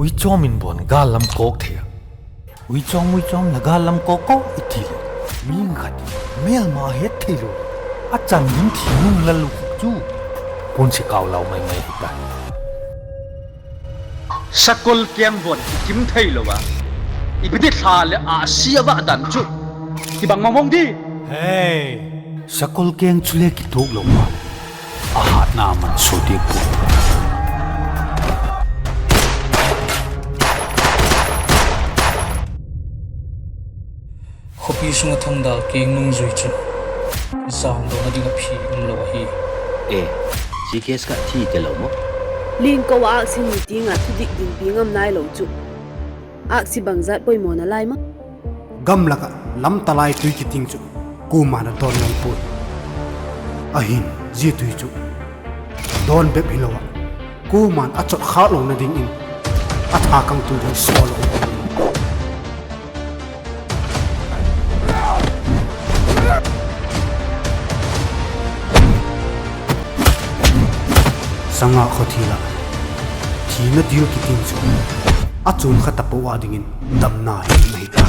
วิจอมินบอนกาลัมโกกเถียวิจอมละกาลัมโกโกอิทีเลมีงขัดเมลมาเฮ็ดเทโลอาจารย์ยิงที่นุ่งละลุกจูปนสิกาวเราไม่หิตาสกุลเกียงบนกิมเทโลวะอีกนิดทาเลอาเซียบะดันจุที่บังมามองดีเฮ้ยสกุลเกียงชุเลกิทุกลงมาอาหารนามันสุดยอดขบยิ่งทำดาลเก่งนุ่งจุยจุสามโดนดิ้งผีอุ้มโลหีซีเคสกับที่จะหลงมั้งลิงก็ว่าสิมีติ้งอ่ะทุดิดิงปีงอำนายหลงจุอักสิบังจัดป่วยหมอนอะไรมั้งกำลักลำตะไลตุยกิติงจุกูมานะโดนไงปุ่นอาหินจีตุยจุโดนเบบฮิโลวะกูมันอัจฉริยะลงนะดิ้งอินอัฐากังตุยสโลสังกัดทีละทีนัดเดียวกิติงจุอาจุนขัดตะปวาดิ่งอินดำนาหินไม่ได้